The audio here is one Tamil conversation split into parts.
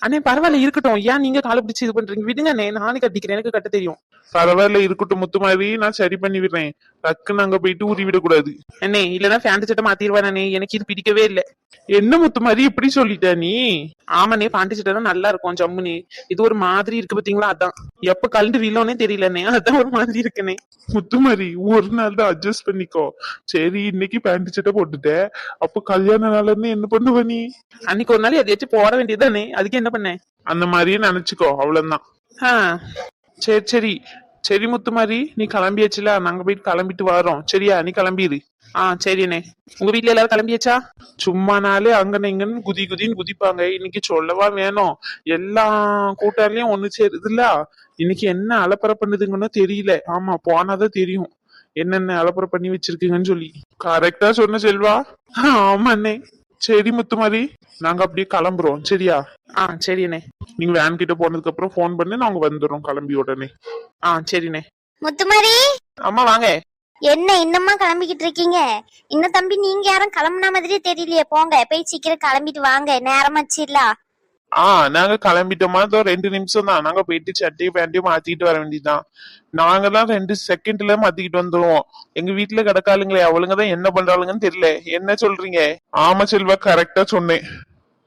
அண்ணே பரவாயில்ல இருக்கட்டும், ஏன் நீங்க காலை பிடிச்சு இது பண்றீங்க? விடுங்க அண்ணே, நானே கட்டிக்கிறேன், எனக்கு கட்ட தெரியும். பரவாயில்ல இருக்கட்டும் முத்து மாதிரி, நான் சரி பண்ணி விடுறேன். டக்குன்னு அங்க போயிட்டு ஊறி விடக்கூடாது. அண்ணே இல்லன்னா பேண்ட் சட்டை மாத்திடுவேன் அண்ணே, எனக்கு இது பிடிக்கவே இல்லை. என்ன முத்து மாதிரி இப்படி சொல்லிட்ட நீ? ஆமாண்ணே, பாண்டி சட்டை தான் நல்லா இருக்கும் ஜம்முனே. இது ஒரு மாதிரி இருக்கு பாத்தீங்களா, அதான் எப்ப கலந்து வில்லோனே தெரியலண்ணே, அதான் ஒரு மாதிரி இருக்குண்ணே. முத்து மாதிரி ஒரு நாள் தான் அட்ஜஸ்ட் பண்ணிக்கோ. சரி இன்னைக்கு பேண்ட் சட்டை போட்டுட்ட, அப்போ கல்யாண நாள்னு என்ன பண்ணுவ நீ? அன்னைக்கு ஒரு நாள் எதையாச்சும் போட வேண்டியதுதானே, அதுக்கு என்ன பண்ணேன்? அந்த மாதிரியே நினைச்சுக்கோ, அவ்வளவுதான். ஆஹ் சரி சரி சரி முத்து மாதிரி, நீ கிளம்பியாச்சுல, நாங்க போயிட்டு கிளம்பிட்டு வரோம். சரியா, நீ கிளம்பிடு. சரிண்ணே. உங்க வீட்டுல எல்லாரும் கிளம்பியாச்சா? சும்மானாலே அங்கன்னு இங்கன்னு குதி குதின்னு குதிப்பாங்க. இன்னைக்கு சொல்லவா வேணும், எல்லா கூட்டாளியும் ஒண்ணு சேருதுல்ல. இன்னைக்கு என்ன அலப்பறை பண்ணுதுங்கன்னு தெரியல. ஆமா போனாதான் தெரியும் என்னென்ன அலப்பறை பண்ணி வச்சிருக்கீங்கன்னு சொல்லி. கரெக்டா சொன்ன செல்வா. ஆமாண்ணே. சரி முத்து மாதிரி, நாங்க அப்படியே கிளம்புறோம். சரியா? சரிண்ணே. நீங்க வேன் கிட்ட போனதுக்கு அப்புறம் போன் பண்ணி நாங்க வந்துடுறோம் கிளம்பி உடனே. சரிண்ணே. முத்துமாரி, அம்மா வாங்க. என்ன இன்னுமா கிளம்பிக்கிட்டு இருக்கீங்க? இன்னும் தம்பி நீங்க யாரும் கிளம்புன மாதிரியே தெரியலையே. போங்க போய் சீக்கிரம் கிளம்பிட்டு வாங்க, நேரமாச்சு இல்ல. நாங்க கிளம்பிட்டோமா, 2 நிமிஷம் தான். நாங்க போயிட்டு சட்டையும் பேண்டையும் மாத்திக்கிட்டு வர வேண்டியதுதான். நாங்க தான் 2 செகண்ட்ல மாத்திக்கிட்டு வந்துருவோம். எங்க வீட்டுல கிடக்காளுங்களே, அவளுங்கதான் என்ன பண்றாளுங்கன்னு தெரியல. என்ன சொல்றீங்க? ஆமா செல்வா, கரெக்டா சொன்னேன்.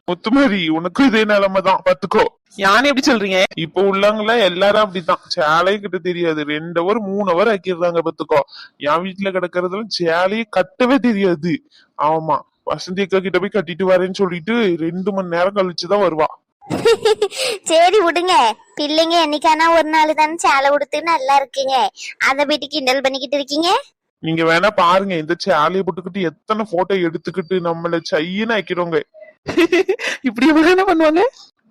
முத்துமாரி உனக்கும் இதே நிலைமைதான், பாத்துக்கோ. யானே எப்படி சொல்றீங்க? இப்ப உள்ளவங்கள எல்லாரும் அப்படித்தான். சேலையும் கிட்ட தெரியாது, 2 ஹவர் 3 ஹவர் ஆக்கிடுறாங்க, பாத்துக்கோ. என் வீட்டுல கிடக்கறதுல சேலையை கட்டவே தெரியாது. ஆமா, வசந்தி அக்கா கிட்ட போய் கட்டிட்டு வரேன்னு சொல்லிட்டு 2 மணி நேரம் கழிச்சுதான் வருவா. சரி விடுங்க, பிள்ளைங்க என்னைக்கானா ஒரு நாள் தானே சேலை உடுத்து நல்லா இருக்கீங்க, அதை போயிட்டு கிண்டல் பண்ணிக்கிட்டு இருக்கீங்க. நீங்க வேணா பாருங்க, இந்த சேலையை போட்டுக்கிட்டு எத்தனை போட்டோ எடுத்துக்கிட்டு நம்மள சைன்னு ஆக்கிறோங்க. இப்படி என்ன பண்ணுவாங்க?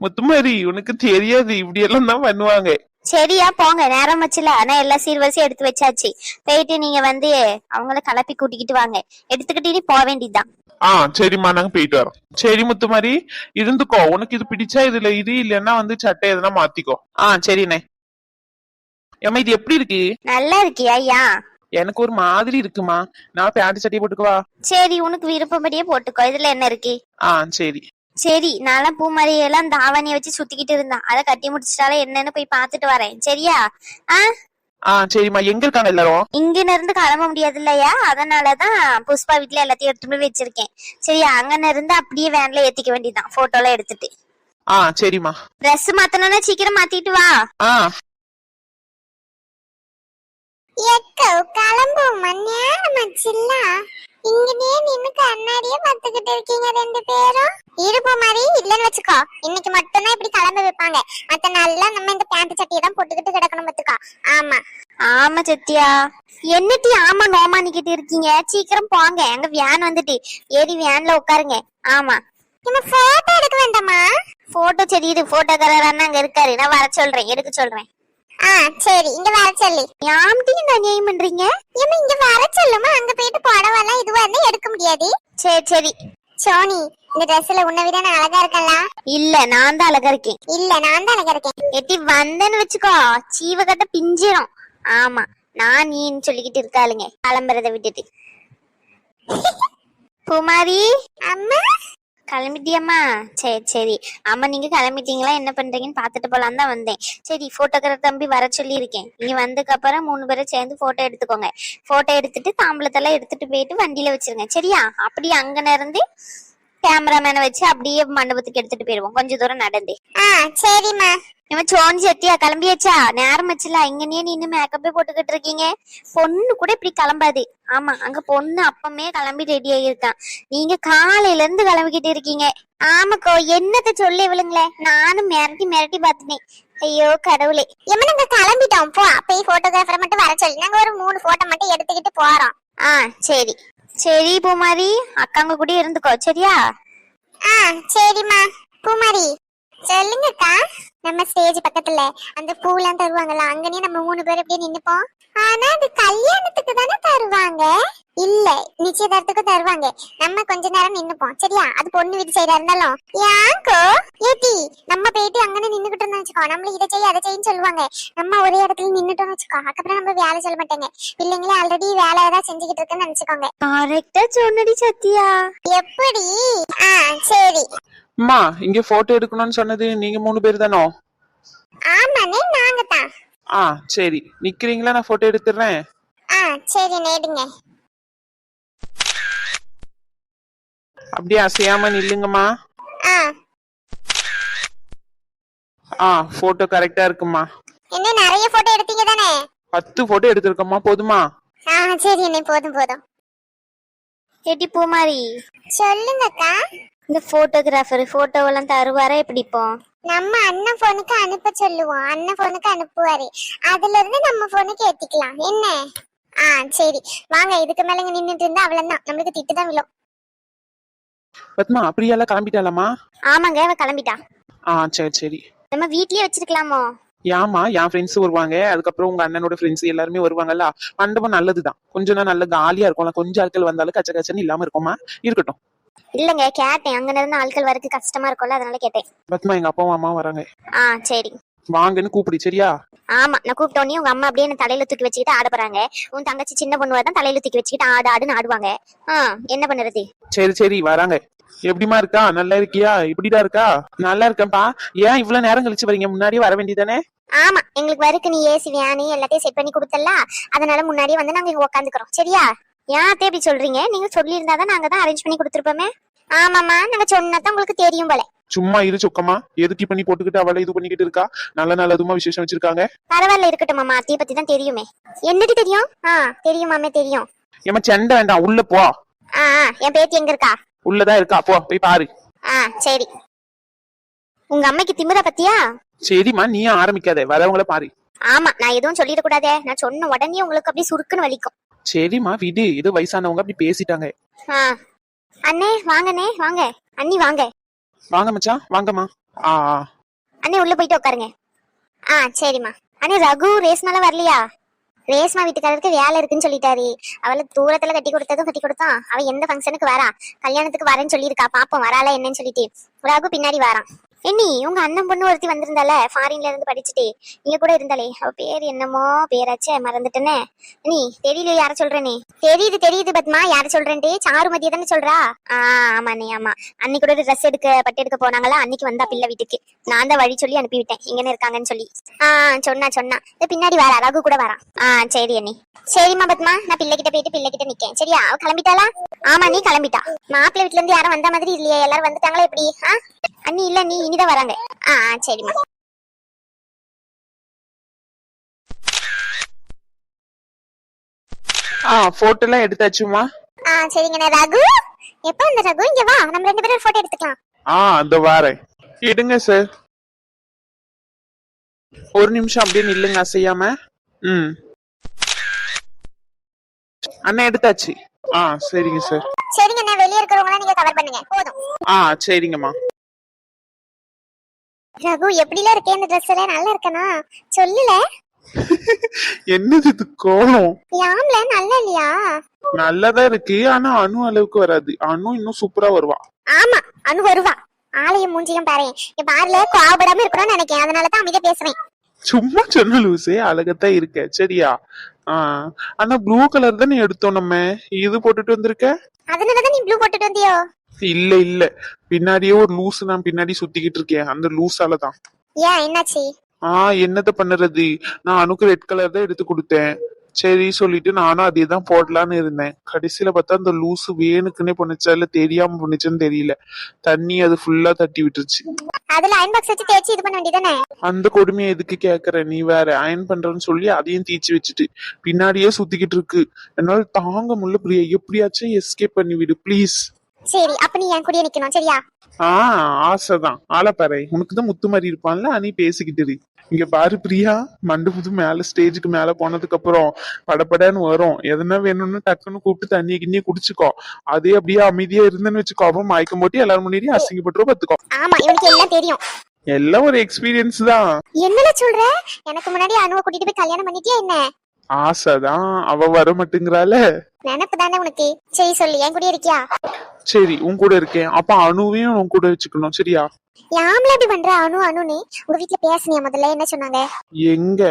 முத்துமாரி உனக்கு தெரியாது, இப்படி எல்லாம் தான் பண்ணுவாங்க. சரியா போங்க, நேரம் வச்சுல. ஆனா எல்லாம் சீர்வரிசையும் எடுத்து வச்சாச்சு. போயிட்டு நீங்க வந்து அவங்கள கலப்பி கூட்டிக்கிட்டு வாங்க, எடுத்துக்கிட்டு போக வேண்டியதுதான். சரிம்மா, நாங்க போயிட்டு வரோம். சரி முத்துமாரி இருந்துக்கோ, உனக்கு இது பிடிச்சா இதுல இது, இல்லன்னா வந்து சட்டை எதுனா மாத்திக்கோ. சரிண்ணே. ஏமா இது எப்படி இருக்கு? நல்லா இருக்கியா ஐயா? எனக்கு ஒரு மாதிரி இருக்குமா, நான் பேண்ட் சட்டையை போட்டுக்குவா? சரி உனக்கு விருப்பப்படியே போட்டுக்கோ, இதுல என்ன இருக்கு. சரி சரி, நான்லாம் பூமாரியெல்லாம் தாவணியை வச்சு சுத்திக்கிட்டு இருந்தான், அதை கட்டி முடிச்சிட்டாலே என்னன்னு போய் பாத்துட்டு வரேன். சரியா? சரிம்மா. எங்க இருக்காங்க எல்லாரும்? இங்க இருந்து கிளம்ப முடியாது இல்லையா, அதனாலதான் புஷ்பா வீட்டுல எல்லாத்தையும் எடுத்து போய் வச்சிருக்கேன். சரியா? அங்கன்னு இருந்து அப்படியே வேன்ல ஏத்திக்க வேண்டியதுதான், போட்டோ எல்லாம் எடுத்துட்டு. சரிம்மா. ட்ரெஸ் மாத்தணும்னா சீக்கிரம் மாத்திட்டு வா. கிளம்புமா, நேரமாச்சுல்ல. இங்கனே நின்னு கண்ணாடியே பாத்துக்கிட்டு இருக்கீங்க 2 பேரும். இருப்பு மாதிரி இல்லன்னு வச்சுக்கோ, இன்னைக்கு மட்டும்தான் இப்படி கிளம்ப வைப்பாங்க. மத்த நாள்ல நம்ம இந்த பேண்ட் சட்டையை தான் போட்டுக்கிட்டு கிடக்கணும் பாத்துக்கோ. ஆமா ஆமா சத்தியா. என்னட்டி ஆமா நோமானிக்கிட்டு இருக்கீங்க? சீக்கிரம் போங்க, எங்க வேன் வந்துட்டு, ஏறி வேன்ல உட்காருங்க. ஆமா, நம்ம போட்டோ எடுக்க வேண்டாமா? போட்டோ சரி, இது போட்டோக்காரர் அங்க இருக்காரு, நான் வர சொல்றேன், எடுக்க சொல்றேன். சரி, இங்க வர சொல்லி. யாம்டி நியாயம் பண்றீங்க? ஏமா இங்க வர சொல்லுமா, அங்க போயிட்டு புடவெல்லாம் இதுவா இருந்தா எடுக்க முடியாது. சரி சரி. சோனி, இந்த ட்ரெஸ்ல உன்னை விட நான் அழகா இருக்கல? இல்ல, நான் தான் அழகா இருக்கேன். இல்ல, நான் தான் அழகா இருக்கேன். எட்டி வந்தேன்னு வச்சுக்கோ, சீவகட்ட பிஞ்சிரும். ஆமா, நான் நீன்னு சொல்லிக்கிட்டு இருக்காளுங்க கிளம்புறத விட்டுட்டு. குமாரி அம்மா கிளம்பிட்டியம்மா? சரி சரி. ஆமா, நீங்க கிளம்பிட்டீங்களா, என்ன பண்றீங்கன்னு பாத்துட்டு போலாம் தான் வந்தேன். சரி, போட்டோகிராஃபர் தம்பி வர சொல்லி இருக்கேன். நீங்க வந்ததுக்கு அப்புறம் 3 பேரும் சேர்ந்து போட்டோ எடுத்துக்கோங்க. போட்டோ எடுத்துட்டு தாம்பளத்தெல்லாம் எடுத்துட்டு போயிட்டு வண்டியில வச்சிருங்க. சரியா? அப்படியே அங்கன இருந்து கேமராமேனை வச்சு அப்படியே மண்டபத்துக்கு எடுத்துட்டு போயிருவோம், கொஞ்ச தூரம் நடந்து. சரிம்மா. இவன் சோனி சத்தியா கிளம்பியாச்சா? நேரம் வச்சுல, இங்கனே நின்னு மேக்கப்பே போட்டுக்கிட்டு இருக்கீங்க. பொண்ணு கூட இப்படி கிளம்பாது. ஆமா, அங்க பொண்ணு அப்பமே கிளம்பி ரெடி ஆகியிருக்கான், நீங்க காலையில இருந்து கிளம்பிக்கிட்டு இருக்கீங்க. ஆமாக்கோ, என்னத்த சொல்லி இவளுங்களே, நானும் மிரட்டி மிரட்டி பாத்துனேன். ஐயோ கடவுளே. எம்ம நாங்க கிளம்பிட்டோம், போ. போய் போட்டோகிராஃபரை மட்டும் வர சொல்லி நாங்க ஒரு 3 போட்டோ மட்டும் எடுத்துக்கிட்டு போறோம். சரி சரி பூமாரி, அக்காங்க கூட இருந்துக்கோ. சரியா? சரிம்மா. பூமாரி சொல்லுங்கக்கா. நம்ம ஸ்டேஜ் பக்கத்துல அந்த பூலாம் தருவாங்கல்ல, அங்கனே நம்ம 3 பேர் அப்படியே நின்னுப்போம். ஆனா அது கல்யாணத்துக்கு தானே தருவாங்க? இல்ல, நிச்சயதார்த்தத்துக்கு தருவாங்க. நம்ம கொஞ்ச நேரம் நின்னுப்போம். சரியா? அது பொண்ணு வீட்டு சைடா இருந்தாலும். யாங்கோ ஏடி, நம்ம போயிட்டு அங்கனே நின்னுகிட்டு இருந்தோம் வச்சுக்கோ, நம்மள இதை செய்ய அதை செய்யன்னு சொல்லுவாங்க. நம்ம ஒரே இடத்துல நின்னுட்டோம்னு வச்சுக்கோ, அதுக்கப்புறம் நம்ம வேலை சொல்ல மாட்டாங்க. பிள்ளைங்களே ஆல்ரெடி வேலை ஏதாவது செஞ்சுக்கிட்டு இருக்குன்னு நினைச்சுக்கோங்க. கரெக்டா சொன்னடி சத்தியா. எப்படி? சரி. அம்மா இங்க போட்டோ எடுக்கணும்னு சொன்னது நீங்க 3 பேர் தானோ? ஆமாண்ணே நாங்க தான். ஆ சரி, நிக்கிறீங்களா? நான் போட்டோ எடுத்துறேன். சரி நேடுங்க. அப்படியே அசையாம நில்லுங்கம்மா. போட்டோ கரெக்டா இருக்குமா? என்ன நிறைய போட்டோ எடுத்தீங்க தானே? 10 போட்டோ எடுத்திருக்கோமா, போதுமா? சரி அண்ணே போதும் போதும். எடி பூமாரி சொல்லுங்கக்கா. இந்த போட்டோகிராஃபர் போட்டோவெல்லாம் தருவாரா எப்படி? இப்போ நம்ம அண்ணன் போனுக்கு அனுப்ப சொல்லுவோம், அண்ணன் போனுக்கு அனுப்புவாரு, அதுல இருந்து நம்ம போனுக்கு ஏத்திக்கலாம் என்ன? சரி வாங்க, இதுக்கு மேல இங்க நின்னுட்டு இருந்தா அவ்வளவுதான், நம்மளுக்கு திட்டுதான் விழும். பத்மா அப்படியெல்லாம் கிளம்பிட்டாலாமா? ஆமாங்க அவ கிளம்பிட்டா. சரி சரி. நம்ம வீட்லயே வச்சிருக்கலாமோ? ஏமா, என் ஃப்ரெண்ட்ஸ் வருவாங்க, அதுக்கப்புறம் உங்க அண்ணனோட ஃப்ரெண்ட்ஸ் எல்லாருமே வருவாங்கல்ல. மண்டபம் நல்லதுதான், கொஞ்சம் நல்ல காலியா இருக்கும்ல, கொஞ்சம் ஆட்கள் வந்தாலும் கச்ச கச்சன்னு இல்லாம இருக்குமா? இருக்கட்டும். இல்லங்க கேட்டேன், அங்க இருந்து ஆட்கள் வரக்கு கஷ்டமா இருக்கும்ல, அதனால கேட்டேன். பத்மா எங்க அப்பாவும் அம்மாவும் வராங்க. சரி வாங்கன்னு கூப்பிடு சரியா? ஆமா, நான் கூப்பிட்டோன்னே உங்க அம்மா அப்படியே என்ன தலையில தூக்கி வச்சுக்கிட்டு ஆட போறாங்க. உன் தங்கச்சி சின்ன பொண்ணு தான் தலையில தூக்கி வச்சுக்கிட்டு ஆடுன்னு ஆடுவாங்க. என்ன பண்ணுறது? சரி சரி வராங்க. எப்படிமா இருக்கா? நல்லா இருக்கியா? இப்படிதான் இருக்கா? நல்லா இருக்கேன்ப்பா. ஏன் இவ்வளவு நேரம் கழிச்சு வரீங்க? முன்னாடியே வர வேண்டியதானே? ஆமா, எங்களுக்கு வருக்கு நீ ஏசி வேனு எல்லாத்தையும் செட் பண்ணி கொடுத்தல, அதனால முன்னாடியே வந்து நாங்க இங்க உட்காந்துக்கிறோம் சரியா? ஏன் அத்தை இப்படி சொல்றீங்க? நீங்க சொல்லி இருந்தாதான் நாங்க தான் அரேஞ்ச் பண்ணி கொடுத்துருப்போமே. ஆமாமா, நாங்க சொன்னதான் உங்களுக்கு தெரியும் போல. சும்மா இரு சொக்கமா, எதுக்கு பண்ணி போட்டுக்கிட்டு அவளை இது பண்ணிக்கிட்டு இருக்கா? நல்ல நல்லதுமா விசேஷம் வச்சிருக்காங்க. பரவாயில்ல இருக்கட்டும் மாமா, அத்தைய பத்தி தான் தெரியுமே. என்னடி தெரியும்? தெரியுமாமே தெரியும். ஏமா சண்டை வேண்டாம், உள்ள போ. என் பேத்தி எங்க இருக்கா? உள்ளதான் இருக்கா, போ போய் பாரு. சரி. உங்க அம்மைக்கு திமிர பத்தியா? சரிம்மா, நீயும் ஆரம்பிக்காத, வரவங்கள பாரு. ஆமா, நான் எதுவும் சொல்லிட கூடாதே, நான் சொன்ன உடனே உங்களுக்கு அப்படியே சுருக்குன்னு வலிக்கும். சரிம்மா விடு, ஏதோ வயசானவங்க அப்படி பேசிட்டாங்க. அண்ணே வாங்கண்ணே, வாங்க அண்ணி வாங்க. வாங்க மச்சான், வாங்கம்மா. அண்ணே உள்ள போயிட்டு உட்காருங்க. சரிம்மா. அண்ணே ரகு ரேஸ்மால வரலையா? ரேஸ்மா வீட்டுக்காரருக்கு வேலை இருக்குன்னு சொல்லிட்டாரு. அவளை தூரத்துல கட்டி கொடுத்தான். அவ எந்த ஃபங்க்ஷனுக்கு வரா? கல்யாணத்துக்கு வரேன்னு சொல்லியிருக்கா. பாப்போம் வராளா என்னன்னு சொல்லிட்டு. ரகு பின்னாடி வரான். என்னி உங்க அண்ணன் பொண்ணு ஒருத்தி வந்திருந்தால, ஃபாரின்ல இருந்து படிச்சுட்டு இங்க கூட இருந்தாலே, அவ பேர் என்னமோ பேராச்சே, மறந்துட்டேனே. நீ தெரியல யார சொல்றேனே? தெரியுது பத்மா, யார சொல்றேன்ட்டு. சாருமதியை தானே சொல்றா? ஆமாண்ணே ஆமா. அன்னைக்கு கூட ட்ரெஸ் பட்டு எடுக்க போனாங்களா, அன்னைக்கு வந்தா பிள்ளை வீட்டுக்கு. நான் தான் வழி சொல்லி அனுப்பிவிட்டேன் இங்கன்னு இருக்காங்கன்னு சொல்லி. சொன்னா பின்னாடி வரா, ரகு கூட வரான். சரி அண்ணி. சரிம்மா பத்மா, நான் பிள்ளைகிட்ட போயிட்டு பிள்ளைகிட்ட நிக்கேன் சரியா? அவ கிளம்பிட்டாளா? ஆமா நீ கிளம்பிட்டா. மாப்பிள்ளை வீட்டுல இருந்து யாரும் வந்த மாதிரி இல்லையா? எல்லாரும் வந்துட்டாங்களா எப்படி? அண்ணி இல்ல, நீ இனிதான் வராங்க. சரிம்மா. போட்டோ எல்லாம் எடுத்தாச்சுமா? சரிங்க. ரகு எப்ப இந்த ரகு இங்க வா, நம்ம 2 பேரும் போட்டோ எடுத்துக்கலாம். அந்த வாரேன். எடுங்க சார். ஒரு நிமிஷம் அப்படியே நில்லுங்க அசையாம. அண்ணா எடுத்தாச்சு. சரிங்க சார். சரிங்க, நான் வெளிய இருக்கிறவங்கள நீங்க கவர் பண்ணுங்க போதும். சரிங்கம்மா. ரகு எப்படில இருக்கே? இந்த Dress எல்லாம் நல்லா இருக்கனா? சொல்லல. என்னது இது கோலம்? யாம்ல நல்லா இல்லையா? நல்லாதான் இருக்கு, ஆனா அணு அளவுக்கு வராது. அணு இன்னும் சூப்பரா வருவா. ஆமா அணு வருவா. ஆலயம் மூஞ்சியும் பாரு. பாருல கோவப்படாம இருக்கணும்னு நினைக்கிறேன், அதனாலதான் அமைதியா பேசுறேன். சும்மா சொன்ன லூசே, அழகத்தான் இருக்க சரியா? ஆனா ப்ளூ கலர் தானே எடுத்தோம் நம்ம. இது போட்டுட்டு வந்திருக்க. அதனாலதான் நீ ப்ளூ போட்டுட்டு வந்தியோ? இல்ல பின்னாடியே ஒரு லூஸ் நான் பின்னாடி சுத்திக்கிட்டு இருக்கேன், அந்த லூஸாலதான். ஏன் என்னாச்சு? என்னத்த பண்ணுறது, நான் அனுக்கு ரெட் கலர் தான் எடுத்து கொடுத்தேன். சரி சொல்லிட்டு நானும் அதே தான் போடலான்னு இருந்தேன். கடைசியில பார்த்தா அந்த லூசு வேணுக்குன்னே பண்ணுச்சா இல்ல தெரியாம பண்ணுச்சுன்னு தெரியல, தண்ணி அது ஃபுல்லா தட்டி விட்டுருச்சு. அதுல அயன் பாக்ஸ் வச்சு தேய்ச்சி இது பண்ண வேண்டியதானே? அந்த கொடுமையை எதுக்கு கேக்குற நீ? வேற அயன் பண்றேன்னு சொல்லி அதையும் தீச்சு வச்சுட்டு பின்னாடியே சுத்திக்கிட்டு இருக்கு. என்னால தாங்க முடியல பிரியா, எப்படியாச்சும் எஸ்கேப் பண்ணி விடு ப்ளீஸ். சரி அப்ப நீ என் கூடயே நிக்கணும் சரியா? ஆசைதான். ஆளப்பாறை உனக்குதான் முத்து மாதிரி இருப்பான்ல, நீ பேசிக்கிட்டு இங்க பாரு பிரியா, மண்டபத்து மேல ஸ்டேஜுக்கு மேல போனதுக்கு அப்புறம் படப்படன்னு வரும். எதனா வேணும்னு டக்குன்னு கூப்பிட்டு தண்ணியை கிண்ணியை குடிச்சுக்கோ. அதே அப்படியே அமைதியா இருந்துன்னு வச்சுக்கோ, அப்புறம் மயக்கம் போட்டு எல்லாரும் முன்னாடி அசிங்கப்பட்டுரும் பாத்துக்கோ. ஆமா இவனுக்கு எல்லாம் தெரியும், எல்லாம் ஒரு எக்ஸ்பீரியன்ஸ் தான். என்னல சொல்ற? எனக்கு முன்னாடி அனுவை கூட்டிட்டு போய் கல்யாணம் பண்ணிட்டியா என்ன? ஆசைதான், அவ வர மாட்டேங்கிறாள. நினைப்பு தானே உனக்கு. சரி சொல்லு, என் கூட இருக்கியா? சரி உன் கூட இருக்கேன். அப்ப அணுவையும் உன் கூட வச்சுக்கணும் சரியா? யாம்ல அப்படி பண்ற? அணுன்னு உங்க வீட்டுல பேசுனியா முதல்ல? என்ன சொன்னாங்க? எங்க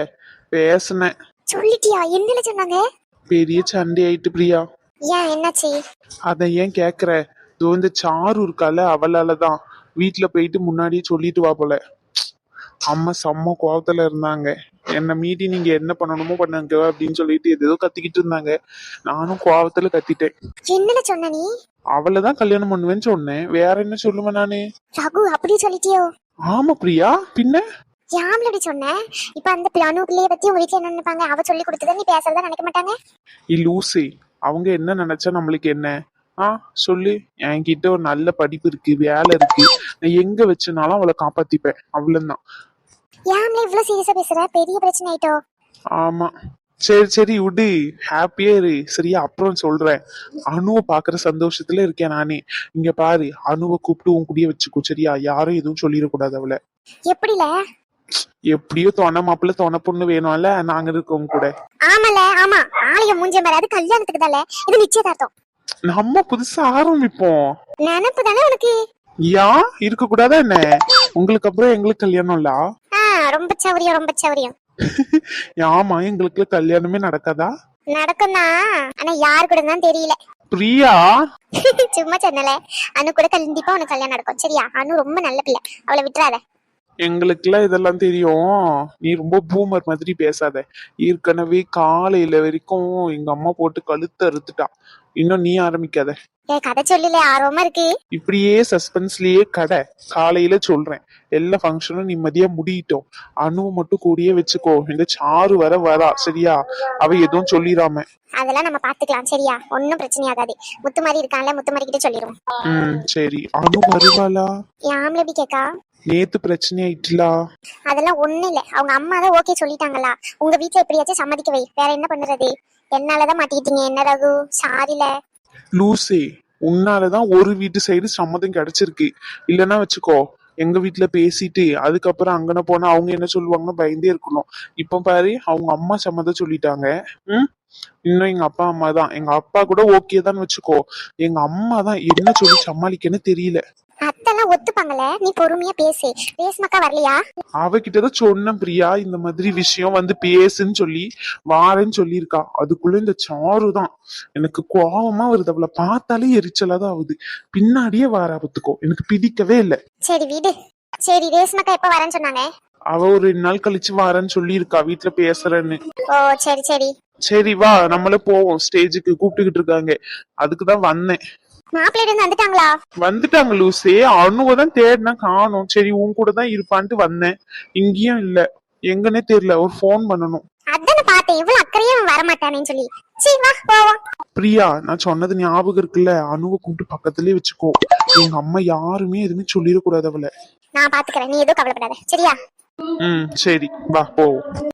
பேசுனேன். சொல்லிட்டியா? என்னல சொன்னாங்க? பெரிய சண்டை ஆயிட்டு பிரியா. ஏன் என்னாச்சு? அத ஏன் கேக்குற? இந்த சாரு இருக்கால, அவளாலதான். வீட்டுல போயிட்டு முன்னாடியே சொல்லிட்டு வா போல. அம்மா செம்ம கோவத்துல இருந்தாங்க. என்ன மீறி நீங்க என்ன பண்ணணுமோ பண்ணுங்க அப்படின்னு சொல்லிட்டு ஏதோ கத்திக்கிட்டு இருந்தாங்க. நானும் கோவத்துல கத்திட்டேன். என்னல சொன்ன நீ? அவளதான் கல்யாணம் பண்ணுவேன்னு சொன்னேன், வேற என்ன சொல்லுவேன் நானு? ரகு அப்படி சொல்லிட்டியோ? ஆமா பிரியா, பின்ன யாம்லடி சொன்ன? இப்ப அந்த பிளானு பிள்ளைய பத்தி உங்க வீட்டுல என்ன நினைப்பாங்க? அவ சொல்லி கொடுத்தத நீ பேசுறதா நினைக்க மாட்டாங்க? லூசி, அவங்க என்ன நினைச்சா நம்மளுக்கு என்ன? சொல்லு. என்கிட்ட ஒரு நல்ல படிப்பு இருக்கு, வேலை இருக்கு, நான் எங்க வச்சனாலும் அவளை காப்பாத்திப்பேன், அவ்வளவுதான். யாம்ல இவ்வளவு சீரியஸா பேசுற? பெரிய பிரச்சனை ஆயிட்டோ? ஆமா, சரி சரி விடு, ஹாப்பியா இரு சரியா. அப்புறம் சொல்றேன். அணுவை பாக்குற சந்தோஷத்துல இருக்கேன் நானே. இங்க பாரு, அணுவை கூப்பிட்டு உன் கூடயே வச்சுக்கோ சரியா. யாரும் எதுவும் சொல்லிடக்கூடாது அவளை. எப்படில? எப்படியோ தொண மாப்பிள்ள தொண பொண்ணு வேணும்ல, நாங்க இருக்கோம் கூட. ஆமால, ஆமா. ஆலய மூஞ்ச மாதிரி அது கல்யாணத்துக்கு தானே, இது நிச்சயதார்த்தம். நம்ம புதுசா ஆரம்பிப்போம். நினைப்பு தானே உனக்கு? ஏன் இருக்க கூடாதா என்ன? உங்களுக்கு அப்புறம் எங்களுக்கு கல்யாணம்ல? ரொம்ப சௌரியம், ரொம்ப சௌரியம். ஆமா, எங்களுக்கு கல்யாணமே நடக்காதா? நடக்கும்னா, ஆனா யாரு கூட தான் தெரியல. பிரியா சும்மா சொன்னல. அனு கூட கண்டிப்பா உனக்கு கல்யாணம் நடக்கும் சரியா. அனு ரொம்ப நல்ல பிள்ளை, அவளை விட்டுறாத. எங்களுக்குலாம் இதெல்லாம் தெரியும். நீ ரொம்ப பூமர் மாதிரி பேசாத. ஏற்கனவே காலையில வரைக்கும் எங்க அம்மா போட்டு கழுத்து அறுத்துட்டா. இன்னும் நீ ஆரம்பிக்காத. கதை சொல்லல, ஆர்வமா இருக்கு. இப்படியே சஸ்பென்ஸ்லயே கடை. காலையில சொல்றேன், எல்லா ஃபங்க்ஷனும் நிம்மதியா முடியிட்டோம். அணுவை மட்டும் கூடயே வச்சுக்கோ. இந்த சாரு வரா சரியா. அவ எதுவும் சொல்லிடாம. அதெல்லாம் நம்ம பாத்துக்கலாம் சரியா, ஒன்னும் பிரச்சனை ஆகாது. முத்து மாதிரி இருக்கான்ல, முத்து மாதிரி கிட்ட சொல்லிடுவோம். சரி. அணு வருவாளா? யாம்ல எப்படி கேக்கா? நேத்து பிரச்சனை ஆயிட்டுலா? அதெல்லாம் ஒண்ணு இல்ல, அவங்க அம்மா தான் ஓகே சொல்லிட்டாங்களா. உங்க வீட்டுல எப்படியாச்சும் சம்மதிக்க வை, வேற என்ன பண்றது? என்னாலதான் மாட்டிக்கிட்டீங்க என்ன ரகு, சாரில. லூசே, உன்னாலதான் ஒரு வீட்டு சைடு சம்மதம் கிடைச்சிருக்கு. இல்லன்னா வச்சுக்கோ, எங்க வீட்டுல பேசிட்டு அதுக்கப்புறம் அங்கன போனா அவங்க என்ன சொல்லுவாங்கன்னு பயந்தே இருக்கணும். இப்ப பாரு, அவங்க அம்மா சம்மதம் சொல்லிட்டாங்க. இன்னும் எங்க அப்பா அம்மா தான். எங்க அப்பா கூட ஓகே தான் வச்சுக்கோ. எங்க அம்மா தான் என்ன சொல்லி சமாளிக்கன்னு தெரியல. அத்தெல்லாம் ஒத்துப்பாங்கல, நீ பொறுமையா பேசு. பேசுமாக்கா வரலையா? அவகிட்டதான் சொன்ன பிரியா, இந்த மாதிரி விஷயம் வந்து பேசுன்னு சொல்லி வாரேன்னு சொல்லியிருக்கா. அதுக்குள்ள இந்த சாரு தான் எனக்கு கோபமா வருது. அவளை பார்த்தாலே எரிச்சலாதான் ஆகுது. பின்னாடியே வாராபத்துக்கோ, எனக்கு பிடிக்கவே இல்லை. சரி வீடு. சரி, ரேஸ்மாக்கா எப்ப வரேன்னு சொன்னாங்க? அவ ஒரு 2 நாள் கழிச்சு வாரேன்னு சொல்லியிருக்கா, வீட்டுல பேசுறேன்னு. ஓ சரி சரி. சரி வா, நம்மளே போவோம். ஸ்டேஜுக்கு கூப்பிட்டுக்கிட்டு இருக்காங்க, அதுக்குதான் வந்தேன். மாப்பிள்ளை இருந்து வந்துட்டாங்களா? வந்துட்டாங்க லூசே. அணுவதான் தேடினா காணோம். சரி உன் கூட தான் இருப்பான்ட்டு வந்தேன். இங்கேயும் இல்ல, எங்கன்னே தெரியல. ஒரு போன் பண்ணணும். அதான பார்த்தேன், இவ்வளவு அக்கறையா வர மாட்டானேன்னு சொல்லி. சரி வா போவோம். பிரியா, நான் சொன்னது ஞாபகம் இருக்குல்ல, அணுவை கூப்பிட்டு பக்கத்துலயே வச்சுக்கோ. எங்க அம்மா யாருமே எதுவுமே சொல்லிடக்கூடாது அவளை. நான் பாத்துக்கிறேன், நீ எதுவும் கவலைப்படாத சரியா. சரி வா போவோம்.